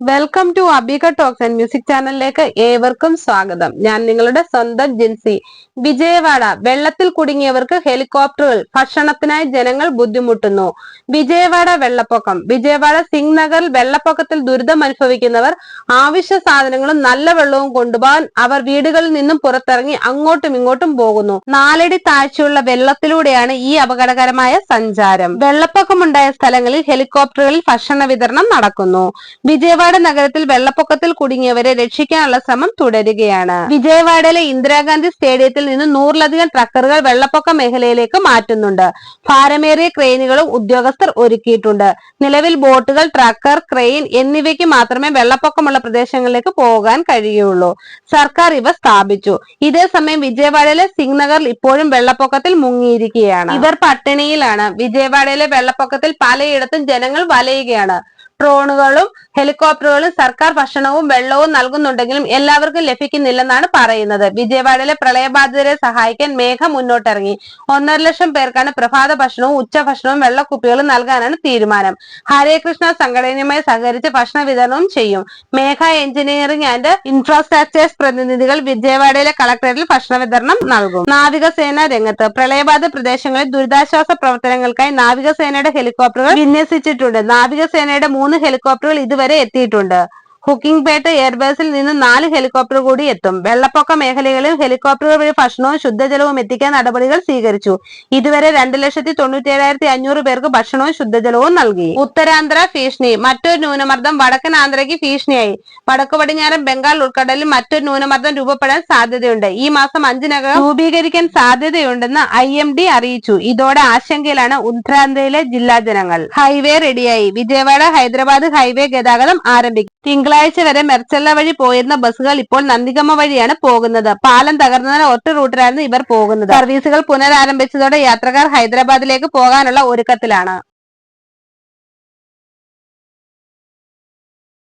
Welcome to Abika talks and music ചാനലിലേക്ക് ഏവർക്കും സ്വാഗതം. ഞാൻ നിങ്ങളുടെ സ്വന്തം ജിൻസി. വിജയവാഡ വെള്ളത്തിൽ കുടുങ്ങിയവർക്ക് ഹെലികോപ്റ്ററുകൾ, ഭക്ഷണത്തിനായി ജനങ്ങൾ ബുദ്ധിമുട്ടുന്നു. വിജയവാഡ വെള്ളപ്പൊക്കം. വിജയവാഡ സിംഗ് നഗറിൽ വെള്ളപ്പൊക്കത്തിൽ ദുരിതം അനുഭവിക്കുന്നവർ ആവശ്യ സാധനങ്ങളും നല്ല വെള്ളവും കൊണ്ടുപോകാൻ അവർ വീടുകളിൽ നിന്നും പുറത്തിറങ്ങി അങ്ങോട്ടും ഇങ്ങോട്ടും പോകുന്നു. 4 അടി താഴ്ചയുള്ള വെള്ളത്തിലൂടെയാണ് ഈ അപകടകരമായ സഞ്ചാരം. വെള്ളപ്പൊക്കമുണ്ടായ സ്ഥലങ്ങളിൽ ഹെലികോപ്റ്ററുകളിൽ ഭക്ഷണ വിതരണം നടക്കുന്നു. വിജയവാഡ നഗരത്തിൽ വെള്ളപ്പൊക്കത്തിൽ കുടുങ്ങിയവരെ രക്ഷിക്കാനുള്ള ശ്രമം തുടരുകയാണ്. വിജയവാഡയിലെ ഇന്ദിരാഗാന്ധി സ്റ്റേഡിയത്തിൽ നിന്ന് 100ലധികം ട്രക്കറുകൾ വെള്ളപ്പൊക്ക മേഖലയിലേക്ക് മാറ്റുന്നുണ്ട്. ഭാരമേറിയ ക്രെയിനുകളും ഉദ്യോഗസ്ഥർ ഒരുക്കിയിട്ടുണ്ട്. നിലവിൽ ബോട്ടുകൾ, ട്രക്കർ, ക്രെയിൻ എന്നിവയ്ക്ക് മാത്രമേ വെള്ളപ്പൊക്കമുള്ള പ്രദേശങ്ങളിലേക്ക് പോകാൻ കഴിയുള്ളൂ. സർക്കാർ ഇവ സ്ഥാപിച്ചു. ഇതേസമയം വിജയവാഡയിലെ സിംഗ് നഗറിൽ ഇപ്പോഴും വെള്ളപ്പൊക്കത്തിൽ മുങ്ങിയിരിക്കുകയാണ്. ഇവർ പട്ടിണിയിലാണ്. വിജയവാഡയിലെ വെള്ളപ്പൊക്കത്തിൽ പലയിടത്തും ജനങ്ങൾ വലയുകയാണ്. ഡ്രോണുകളും ഹെലികോപ്റ്ററുകളും സർക്കാർ ഭക്ഷണവും വെള്ളവും നൽകുന്നുണ്ടെങ്കിലും എല്ലാവർക്കും ലഭിക്കുന്നില്ലെന്നാണ് പറയുന്നത്. വിജയവാഡയിലെ പ്രളയബാധിതരെ സഹായിക്കാൻ മേഘ മുന്നോട്ടിറങ്ങി. 1.5 ലക്ഷം പേർക്കാണ് പ്രഭാത ഭക്ഷണവും ഉച്ചഭക്ഷണവും വെള്ളക്കുപ്പികളും നൽകാനാണ് തീരുമാനം. ഹരേകൃഷ്ണ സംഘടനയുമായി സഹകരിച്ച് ഭക്ഷണ വിതരണവും ചെയ്യും. മേഘ എഞ്ചിനീയറിംഗ് ആൻഡ് ഇൻഫ്രാസ്ട്രക്ചേഴ്സ് പ്രതിനിധികൾ വിജയവാഡയിലെ കളക്ടറേറ്റിൽ ഭക്ഷണ വിതരണം നൽകും. നാവികസേന രംഗത്ത്. പ്രളയബാധിത പ്രദേശങ്ങളിൽ ദുരിതാശ്വാസ പ്രവർത്തനങ്ങൾക്കായി നാവികസേനയുടെ ഹെലികോപ്റ്ററുകൾ വിന്യസിച്ചിട്ടുണ്ട്. നാവികസേനയുടെ 3 ഹെലികോപ്റ്ററുകൾ ഇതുവരെ എത്തിയിട്ടുണ്ട്. ഹുക്കിംഗ്പേട്ട് എയർബേസിൽ നിന്ന് 4 ഹെലികോപ്റ്റർ കൂടി എത്തും. വെള്ളപ്പൊക്ക മേഖലകളിൽ ഹെലികോപ്റ്ററുകൾ വഴി ഭക്ഷണവും ശുദ്ധജലവും എത്തിക്കാൻ നടപടികൾ സ്വീകരിച്ചു. ഇതുവരെ 2,97,500 പേർക്ക് ഭക്ഷണവും ശുദ്ധജലവും നൽകി. ഉത്തരാന്ധ്ര ഭീഷണി. മറ്റൊരു ന്യൂനമർദ്ദം വടക്കൻ ആന്ധ്രയ്ക്ക് ഭീഷണിയായി. വടക്കു പടിഞ്ഞാറൻ ബംഗാൾ ഉൾക്കടലിൽ മറ്റൊരു ന്യൂനമർദ്ദം രൂപപ്പെടാൻ സാധ്യതയുണ്ട്. ഈ മാസം 5-നകം രൂപീകരിക്കാൻ സാധ്യതയുണ്ടെന്ന് IMD അറിയിച്ചു. ഇതോടെ ആശങ്കയിലാണ് ഉത്തരാന്ധ്രയിലെ ജില്ലാ ജനങ്ങൾ. ഹൈവേ റെഡിയായി. വിജയവാഡ ഹൈദരാബാദ് ഹൈവേ ഗതാഗതം ആരംഭിക്കും. തിങ്കളാഴ്ച വരെ മെർച്ചല്ല വഴി പോയിരുന്ന ബസ്സുകൾ ഇപ്പോൾ നന്ദിഗമ വഴിയാണ് പോകുന്നത്. പാലം തകർന്നതിനാൽ ഒറ്റ റൂട്ടിലായിരുന്നു ഇവർ പോകുന്നത്. സർവീസുകൾ പുനരാരംഭിച്ചതോടെ യാത്രക്കാർ ഹൈദരാബാദിലേക്ക് പോകാനുള്ള ഒരുക്കത്തിലാണ്.